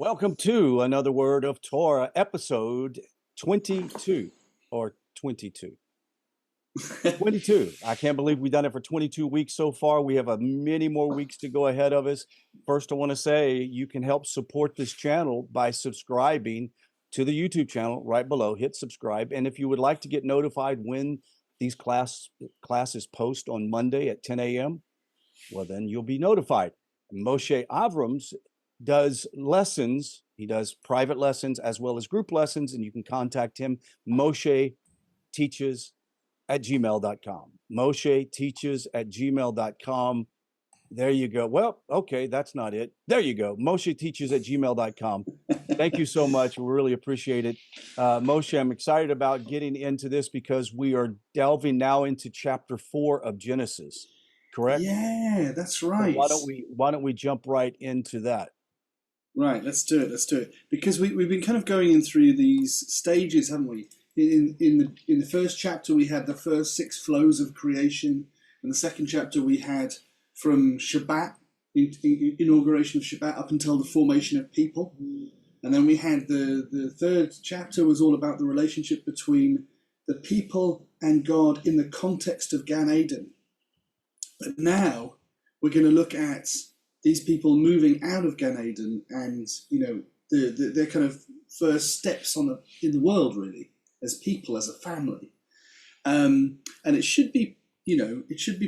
Welcome to another Word of Torah, episode 22 or 22. 22. I can't believe we've done it for 22 weeks so far. We have many more weeks to go ahead of us. First, I want to say you can help support this channel by subscribing to the YouTube channel right below. Hit subscribe. And if you would like to get notified when these classes post on Monday at 10 a.m., well, then you'll be notified. Moshe Avrams does lessons. He does private lessons as well as group lessons, and you can contact him, mosheteaches@gmail.com. mosheteaches@gmail.com. There you go. Well, okay, that's not it. There you go. mosheteaches@gmail.com. Thank you so much. We really appreciate it. Moshe, I'm excited about getting into this because we are delving now into chapter 4 of Genesis, correct? Yeah, that's So right. why don't we jump right into that? Right, let's do it. Let's do it because we've been kind of going in through these stages, haven't we? In the first chapter, we had the first 6 flows of creation. In the second chapter, we had from Shabbat, inauguration of Shabbat, up until the formation of people. And then we had the third chapter was all about the relationship between the people and God in the context of Gan Eden. But now we're going to look at these people moving out of Gan Eden and, their kind of first steps in the world, really, as people, as a family. And it should be,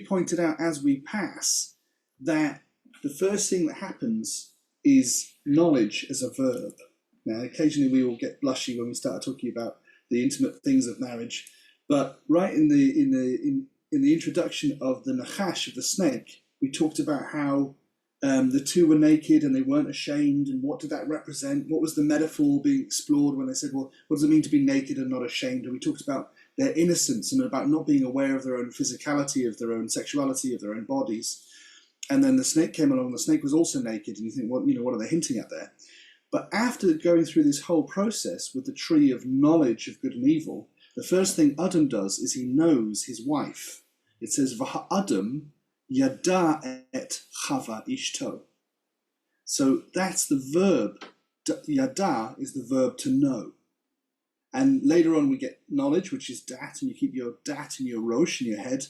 pointed out as we pass that the first thing that happens is knowledge as a verb. Now, occasionally we all get blushy when we start talking about the intimate things of marriage, but right in the introduction of the Nachash, of the snake, we talked about how the two were naked and they weren't ashamed, and what did that represent? What was the metaphor being explored when they said, well, what does it mean to be naked and not ashamed? And we talked about their innocence and about not being aware of their own physicality, of their own sexuality, of their own bodies. And then the snake came along, the snake was also naked, and you think, well, what are they hinting at there? But after going through this whole process with the tree of knowledge of good and evil, the first thing Adam does is he knows his wife. It says, V'ha'adam yada et chava ishto. So that's the verb. Yada is the verb to know. And later on we get knowledge, which is dat, and you keep your dat in your rosh, in your head.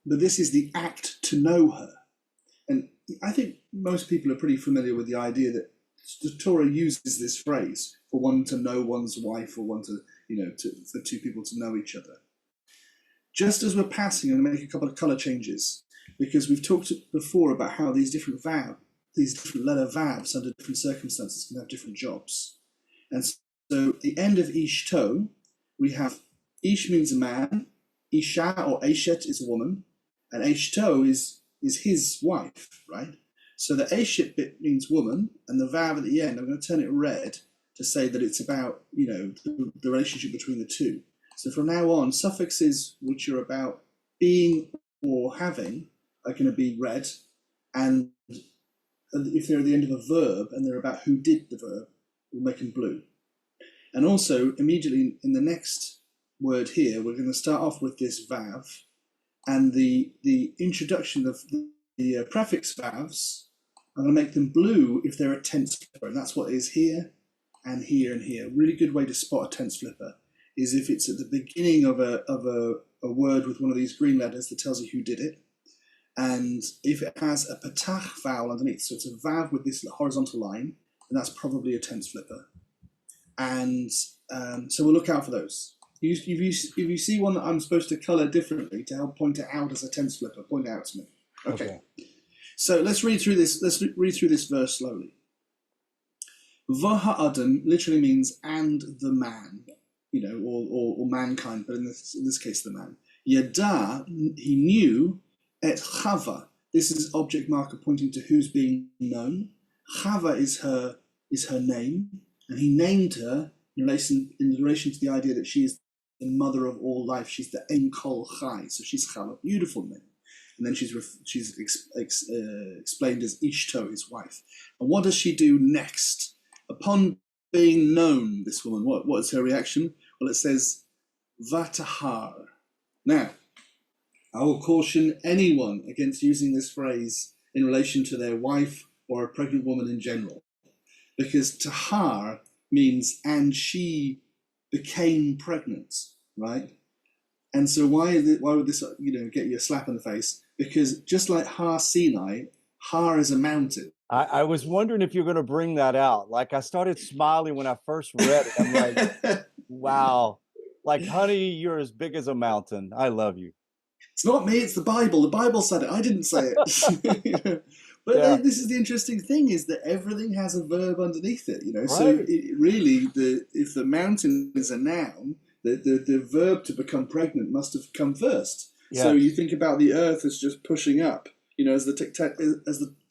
But this is the act to know her. And I think most people are pretty familiar with the idea that the Torah uses this phrase for one to know one's wife, or one to, for two people to know each other. Just as we're passing, I'm going to make a couple of color changes, because we've talked before about how these different letter vavs under different circumstances can have different jobs. And so at the end of ishto, we have ish means a man, isha or eshet is a woman, and ishto is his wife, right? So the eshet bit means woman, and the vav at the end, I'm going to turn it red to say that it's about, the relationship between the two. So from now on, suffixes which are about being or having are going to be red, and if they're at the end of a verb and they're about who did the verb, we'll make them blue. And also, immediately in the next word here, we're going to start off with this vav, and the introduction of the prefix vavs, I'm going to make them blue if they're a tense flipper, and that's what is here and here and here. Really good way to spot a tense flipper is if it's at the beginning of a word with one of these green letters that tells you who did it, and if it has a patach vowel underneath, so it's a vav with this horizontal line, then that's probably a tense flipper. And so we'll look out for those. If you see one that I'm supposed to color differently to help point it out as a tense flipper, point it out to me. Okay. So let's read through this. Let's read through this verse slowly. V'ha'adam literally means and the man, or mankind, but in this case the man. Yada, he knew, et chava. This is object marker pointing to who's being known. Chava is her name, and he named her in relation to the idea that she is the mother of all life. She's the Ein Kol Chai, so she's Chava, beautiful name. And then she's explained as Ishto, his wife. And what does she do next? Upon being known, this woman, what is her reaction? Well, it says, Vatahar. Now, I will caution anyone against using this phrase in relation to their wife or a pregnant woman in general, because tahar means and she became pregnant, right? And so why would this get you a slap in the face? Because just like Har Sinai, Har is a mountain. I was wondering if you're going to bring that out. Like, I started smiling when I first read it. I'm like, wow. Like, honey, you're as big as a mountain. I love you. It's not me, it's the Bible. The Bible said it. I didn't say it. But Yeah. this is the interesting thing, is that everything has a verb underneath it. Right. So really, if the mountain is a noun, the verb to become pregnant must have come first. Yes. So you think about the earth as just pushing up, as the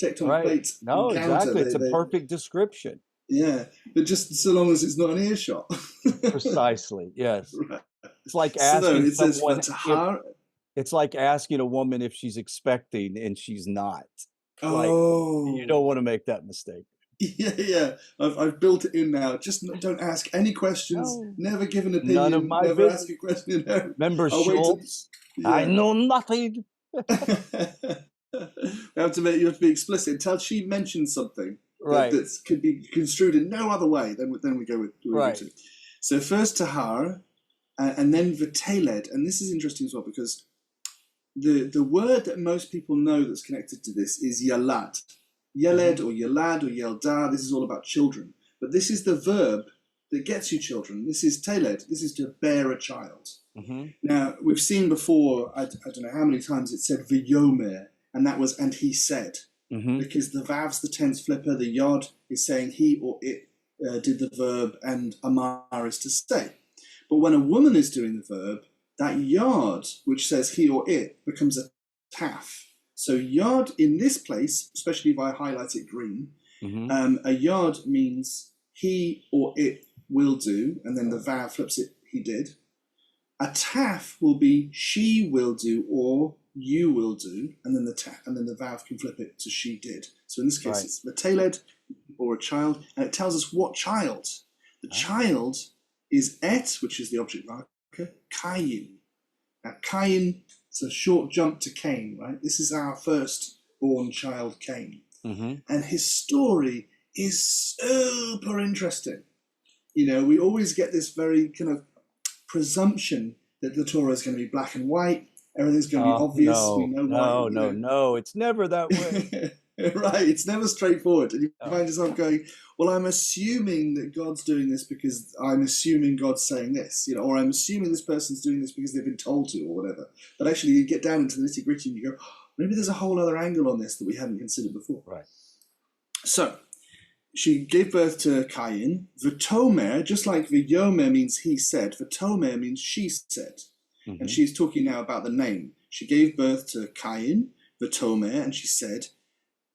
tectonic Right. plates No, encounter. exactly. It's a perfect description. Yeah, but just so long as it's not an earshot. Precisely. Yes. Right. It's like So asking it says someone. tahar. It's like asking a woman if she's expecting and she's not. Like, Oh, you don't want to make that mistake. yeah. I've built it in now. Just don't ask any questions. No. Never give an opinion. None of my never business. ask a question. No. Remember I'll wait till- Schultz? I know nothing. You have to be explicit. Until she mentions something Right. that could be construed in no other way, then we go with Right. to. So first tahar, and then v'teled, and this is interesting as well, because the word that most people know that's connected to this is yalad. Yeled or yalad or yelda, this is all about children. But this is the verb that gets you children. This is teled, this is to bear a child. Mm-hmm. Now, we've seen before, I don't know how many times it said v'yomer, and that was and he said. Mm-hmm. Because the vav's the tense flipper, the yod is saying he or it did the verb, and amar is to say. But when a woman is doing the verb, that yod, which says he or it, becomes a taf. So yod in this place, especially if I highlight it green, a yod means he or it will do, and then the vav flips it, he did. A taf will be she will do or you will do, and then the vav can flip it to she did. So in this case, it's v'teled or a child, and it tells us what child. The child is et, which is the object marker, Cain. Now Cain, it's a short jump to Cain, right? This is our firstborn child, Cain. And his story is super interesting. We always get this very kind of presumption that the Torah is going to be black and white, everything's going to be obvious. We know no, it's never that way. Right, it's never straightforward. And you find yourself going, well, I'm assuming that God's doing this because I'm assuming God's saying this, or I'm assuming this person's doing this because they've been told to, or whatever. But actually, you get down into the nitty-gritty and you go, oh, maybe there's a whole other angle on this that we hadn't considered before. Right. So, she gave birth to Cain. V'tomer, just like v'yomer means he said, v'tomer means she said. And she's talking now about the name. She gave birth to Cain, v'tomer, and she said,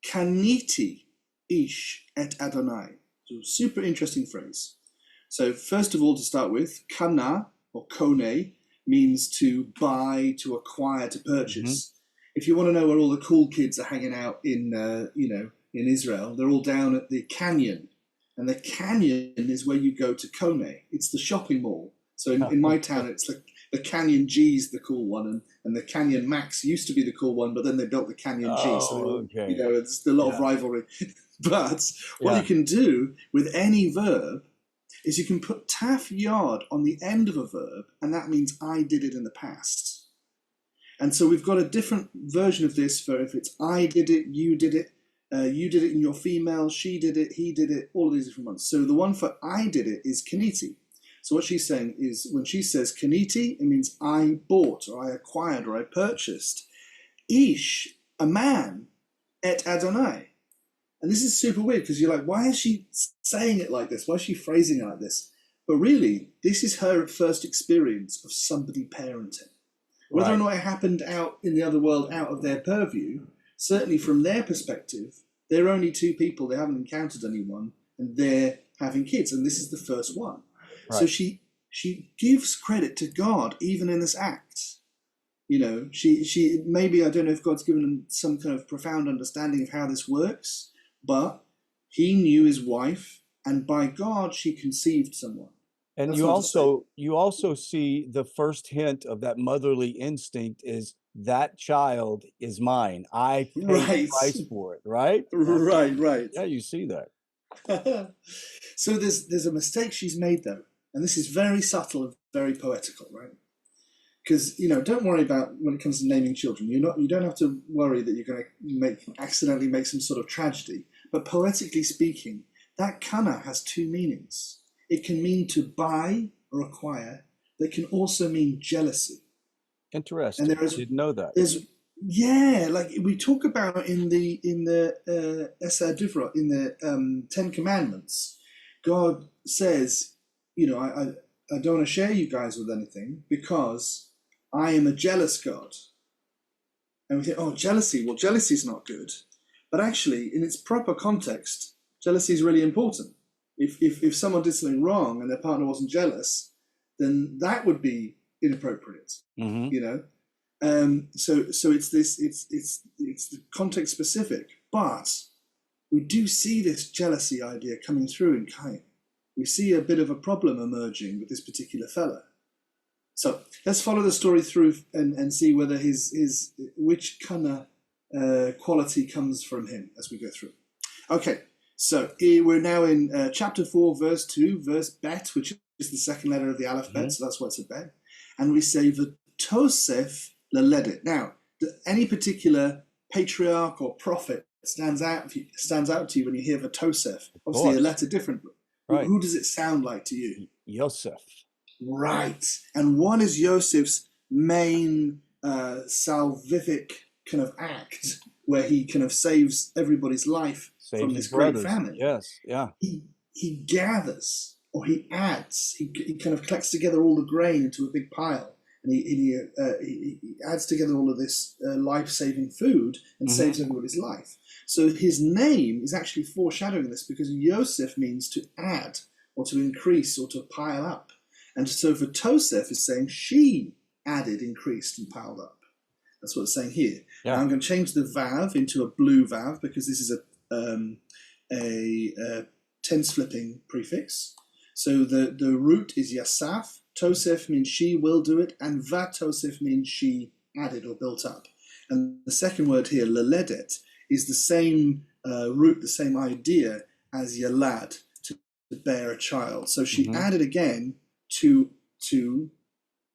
Kaniti ish et Adonai. So super interesting phrase. So first of all, to start with, kana or kone means to buy, to acquire, to purchase. If you want to know where all the cool kids are hanging out in Israel, they're all down at the canyon, and the canyon is where you go to Kone. It's the shopping mall. So in my town, it's the Canyon G's the cool one, and the Canyon Max used to be the cool one, but then they built the Canyon G. So it's a lot of rivalry. But what you can do with any verb is you can put taf yod on the end of a verb, and that means I did it in the past. And so we've got a different version of this for if it's I did it, you did it in your female, she did it, he did it, all of these different ones. So the one for I did it is kaniti. So what she's saying is when she says kaniti, it means I bought or I acquired or I purchased. Ish, a man, et Adonai. And this is super weird because you're like, why is she saying it like this? Why is she phrasing it like this? But really, this is her first experience of somebody parenting. Whether or not it happened out in the other world, out of their purview, certainly from their perspective, they're only two people, they haven't encountered anyone, and they're having kids, and this is the first one. Right. So she gives credit to God even in this act. She maybe, I don't know if God's given them some kind of profound understanding of how this works, but he knew his wife, and by God she conceived someone. And That's you also see the first hint of that motherly instinct is that child is mine. I paid the price for it, right? Right. Yeah, you see that. So there's a mistake she's made though, and this is very subtle and very poetical, right? Because don't worry about when it comes to naming children. You don't have to worry that you're going to accidentally make some sort of tragedy. But poetically speaking, that kana has two meanings. It can mean to buy or acquire. But it can also mean jealousy. Interesting. And I didn't know that. Like we talk about in the Eser Divrot, in the Ten Commandments, God says, I don't want to share you guys with anything because I am a jealous God. And we think, oh, jealousy. Well, jealousy is not good. But actually, in its proper context, jealousy is really important. If someone did something wrong and their partner wasn't jealous, then that would be inappropriate. So it's the context specific, but we do see this jealousy idea coming through in Cain. We see a bit of a problem emerging with this particular fella. So let's follow the story through and see whether which kind of quality comes from him as we go through. Okay, so we're now in chapter 4, verse 2, verse bet, which is the second letter of the alphabet, so that's why it's a bet. And we say V'tosef leledit. Now, any particular patriarch or prophet stands out to you when you hear V'tosef? Obviously, a letter differently. Right. Who does it sound like to you? Yosef. Right. And what is Joseph's main salvific kind of act where he kind of saves everybody's life from this great famine? Yes, yeah. He gathers, or he adds, he kind of collects together all the grain into a big pile, and he adds together all of this life-saving food and saves everybody's life. So his name is actually foreshadowing this, because Yosef means to add or to increase or to pile up. And so for Tosef is saying she added, increased, and piled up. That's what it's saying here. Yeah. Now I'm going to change the vav into a blue vav because this is a tense flipping prefix. So the root is yasaf. Tosef means she will do it, and vatosef means she added or built up. And the second word here, leledet, is the same root, the same idea as yalad, to bear a child. So she added again to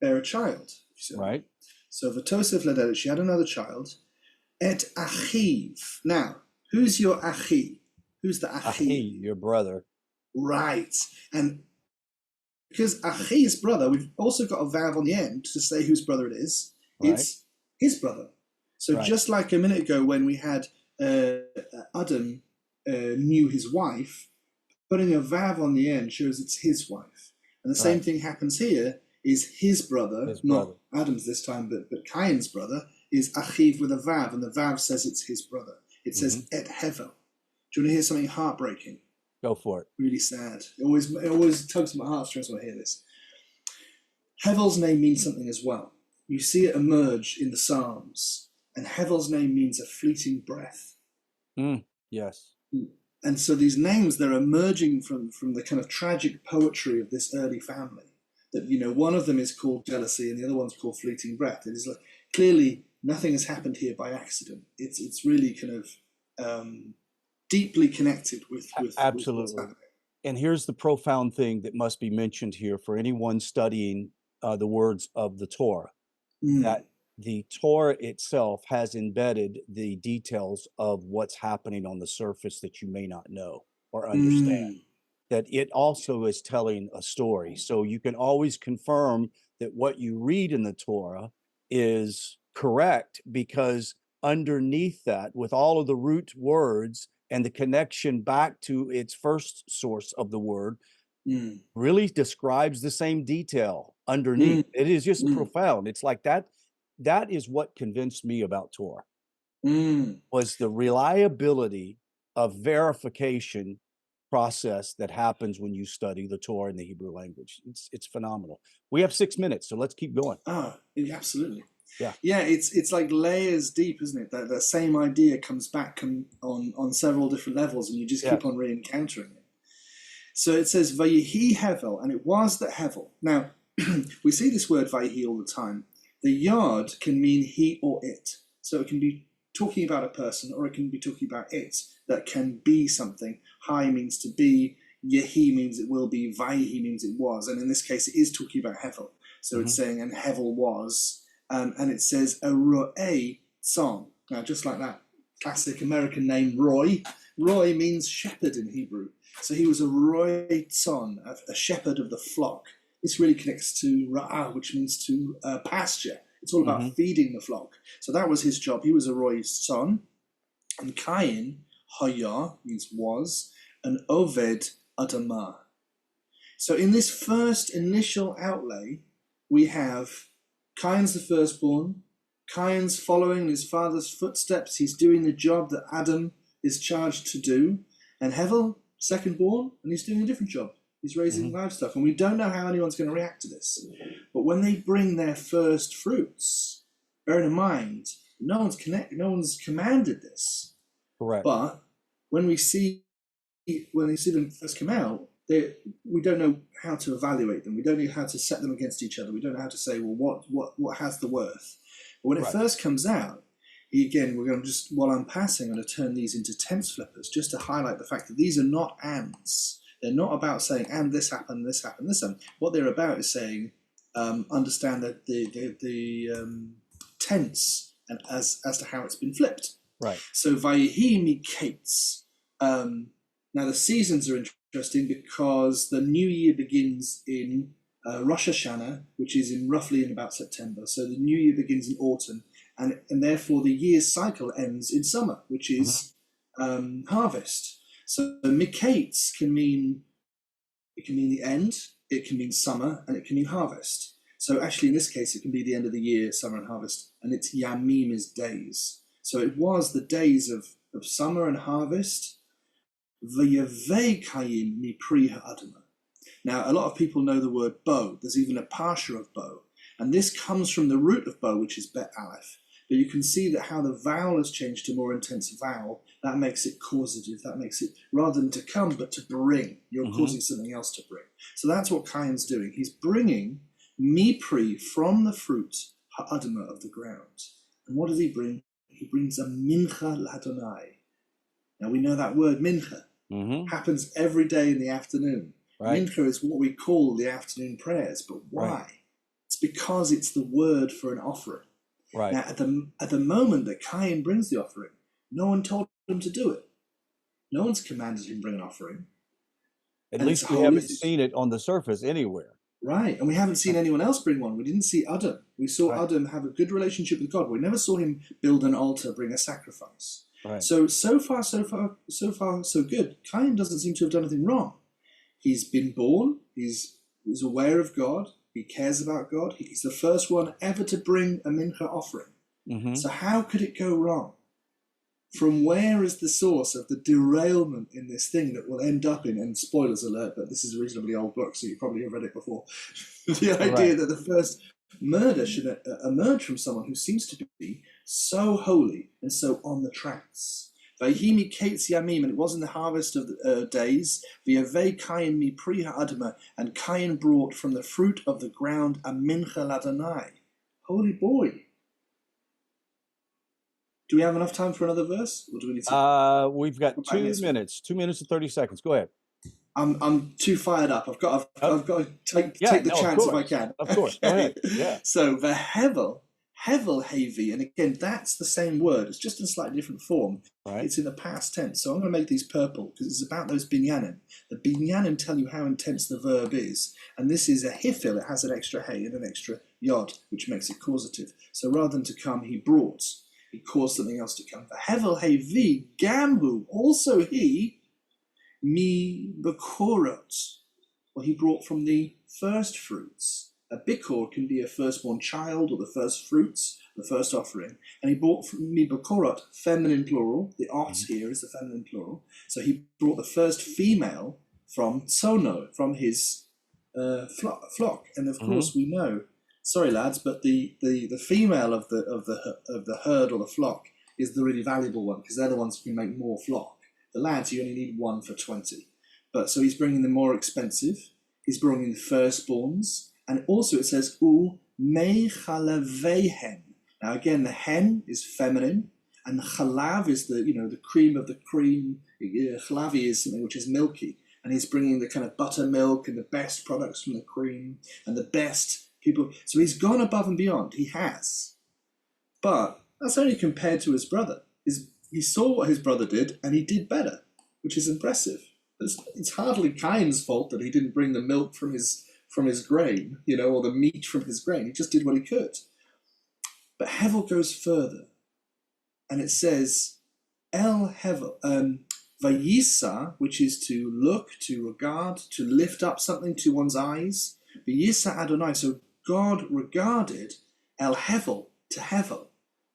bear a child. Right. So vatosef ledet, she had another child. Et achiv. Now, who's your achi? Who's the achi? Your brother. Right. And because achi is brother, we've also got a vav on the end to say whose brother it is. Right. It's his brother. So just like a minute ago when we had Adam knew his wife, putting a vav on the end shows it's his wife. And the same thing happens here, is his brother, not Adam's this time, but Cain's brother, is achiv with a vav, and the vav says it's his brother. It says et hevel. Do you want to hear something heartbreaking? Go for it. Really sad. It always tugs at my heartstrings when I hear this. Hevel's name means something as well. You see it emerge in the Psalms, and Hevel's name means a fleeting breath. Yes. And so these names, they're emerging from the kind of tragic poetry of this early family. That, one of them is called jealousy and the other one's called fleeting breath. It is like, clearly nothing has happened here by accident. It's really kind of deeply connected with absolutely. What's happening. And here's the profound thing that must be mentioned here for anyone studying the words of the Torah, that the Torah itself has embedded the details of what's happening on the surface that you may not know or understand. That it also is telling a story. So you can always confirm that what you read in the Torah is correct, because underneath that, with all of the root words and the connection back to its first source of the word, really describes the same detail underneath. It is just profound. It's like that. That is what convinced me about Torah, was the reliability of verification process that happens when you study the Torah in the Hebrew language. It's phenomenal. We have 6 minutes, so let's keep going. Absolutely. Yeah. It's like layers deep, isn't it? That same idea comes back on several different levels, and you just keep on re-encountering it. So it says Vayihi Hevel, and it was that Hevel. Now we see this word Vayihi all the time. The yod can mean he or it, so it can be talking about a person, or it can be talking about it that can be something, Hai means to be, Yehi means it will be, Vayhi means it was. And in this case, it is talking about Hevel. So it's saying, and Hevel was. And it says, a ro'eh tzon. Now, just like that classic American name, Roy. Roy means shepherd in Hebrew. So he was a ro'eh tzon, a shepherd of the flock. This really connects to ra'ah, which means to pasture. It's all about feeding the flock. So that was his job. He was a roi's son. And Cain, haya, means was, and oved adamah. So in this first initial outlay, we have Cain's the firstborn. Cain's following his father's footsteps. He's doing the job that Adam is charged to do. And Hevel, secondborn, and he's doing a different job. He's raising livestock. And we don't know how anyone's going to react to this. But when they bring their first fruits, bearing in mind, no one's commanded this. Correct. But when we see them first come out, we don't know how to evaluate them. We don't know how to set them against each other. We don't know how to say, well, what has the worth? But when it first comes out, again, we're going to just, while I'm passing, I'm going to turn these into tense flippers just to highlight the fact that these are not ands. They're not about saying, and this happened, this happened, this happened. What they're about is saying, understand that the tense and as to how it's been flipped. Right. So Vayehi Mikates. Now the seasons are interesting because the new year begins in Rosh Hashanah, which is roughly in about September. So the new year begins in autumn, and therefore the year's cycle ends in summer, which is harvest. So Mikates can mean the end, it can mean summer, and it can mean harvest. So actually in this case it can be the end of the year, summer and harvest, and it's Yamim is days. So it was the days of summer and harvest. V'yavei kayim mi pri ha'adamah. Now, a lot of people know the word bow. There's even a parsha of bow. And this comes from the root of bow, which is bet aleph. But you can see that how the vowel has changed to a more intense vowel. That makes it causative. That makes it, rather than to come, but to bring. You're causing something else to bring. So that's what Cain's doing. He's bringing mi pri, from the fruit, ha'adamah, of the ground. And what does he bring? He brings a mincha l'Adonai. Now we know that word mincha happens every day in the afternoon. Right. Mincha is what we call the afternoon prayers. But why? Right. It's because it's the word for an offering. Right. Now at the moment that Cain brings the offering, no one told him to do it. No one's commanded him to bring an offering. At least we haven't seen it on the surface anywhere. Right, and we haven't seen anyone else bring one. We didn't see Adam. We saw Adam have a good relationship with God. We never saw him build an altar, bring a sacrifice. Right. So far, so good. Cain doesn't seem to have done anything wrong. He's been born. He's aware of God. He cares about God. He's the first one ever to bring a mincha offering. So how could it go wrong? From where is the source of the derailment in this thing that will end up in, and spoilers alert, but this is a reasonably old book, so you probably have read it before, the idea that the first murder should emerge from someone who seems to be so holy and so on the tracks. Vayhimi kates yamim, and it was in the harvest of the days, v'yavei Cain mi pri ha'adamah, and Cain brought from the fruit of the ground a mincha l'Adonai. Holy boy. Do we have enough time for another verse, or do we need to? We've got 2 minutes. 2 minutes and 30 seconds. Go ahead. I'm too fired up. I've got to take the chance if I can. Of course. Go ahead. Yeah. So the Hevel Havi, and again that's the same word. It's just in a slightly different form. Right. It's in the past tense. So I'm going to make these purple because it's about those binyanim. The binyanim tell you how intense the verb is, and this is a hifil. It has an extra hey and an extra yod, which makes it causative. So rather than to come, he brought. He caused something else to come. Hevel Havi Gamhu, also he, mi bekorot. Well, he brought from the first fruits. A bikor can be a firstborn child or the first fruits, the first offering. And he brought from mi bekorot, feminine plural. The ot here is the feminine plural. So he brought the first female from tsono, from his flock. And of course we know. Sorry, lads, but the female of the herd or the flock is the really valuable one because they're the ones who can make more flock. The lads, you only need one for 20. But so he's bringing the more expensive. He's bringing the firstborns, and also it says u me chalavehen. Now again, the hen is feminine, and chalav is the the cream of the cream. Chalavi is something which is milky, and he's bringing the kind of buttermilk and the best products from the cream and the best people. So he's gone above and beyond. He has, but that's only compared to his brother. He saw what his brother did, and he did better, which is impressive. It's hardly Cain's fault that he didn't bring the milk from his grain, or the meat from his grain. He just did what he could. But Hevel goes further, and it says, El Hevel, Vayisa, which is to look, to regard, to lift up something to one's eyes. Vayisa Adonai, so God regarded El Hevel to Hevel,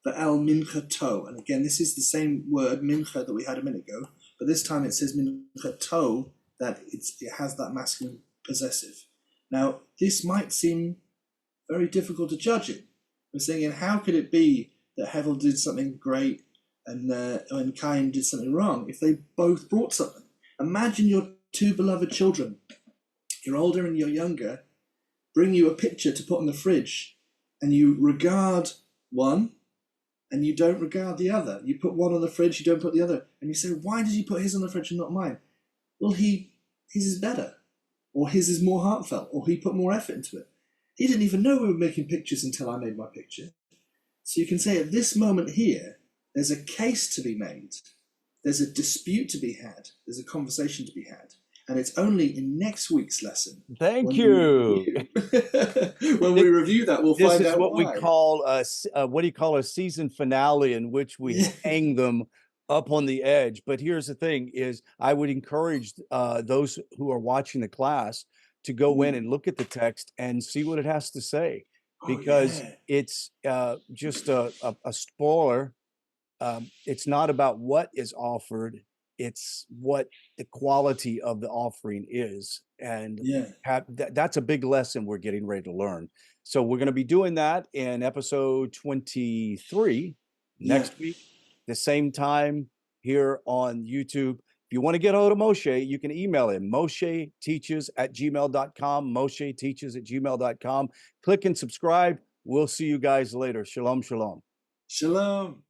the El Minchato. And again, this is the same word, mincha, that we had a minute ago, but this time it says minchato, that it has that masculine possessive. Now, this might seem very difficult to judge it. We're thinking, how could it be that Hevel did something great and Cain did something wrong if they both brought something? Imagine your two beloved children, you're older and you're younger, bring you a picture to put on the fridge, and you regard one and you don't regard the other. You put one on the fridge, you don't put the other. And you say, why did you put his on the fridge and not mine? Well, his is better, or his is more heartfelt, or he put more effort into it. He didn't even know we were making pictures until I made my picture. So you can say at this moment here, there's a case to be made. There's a dispute to be had. There's a conversation to be had. And it's only in next week's lesson. Thank you. When we review that, we'll find out why. This is what we call a season finale, in which we hang them up on the edge. But here's the thing: is I would encourage those who are watching the class to go in and look at the text and see what it has to say, because it's just a spoiler. It's not about what is offered, it's what the quality of the offering is. And that's a big lesson we're getting ready to learn. So we're going to be doing that in episode 23 next week, the same time here on YouTube. If you want to get hold of Moshe, you can email him, mosheteaches@gmail.com, mosheteaches@gmail.com. Click and subscribe. We'll see you guys later. Shalom, shalom. Shalom.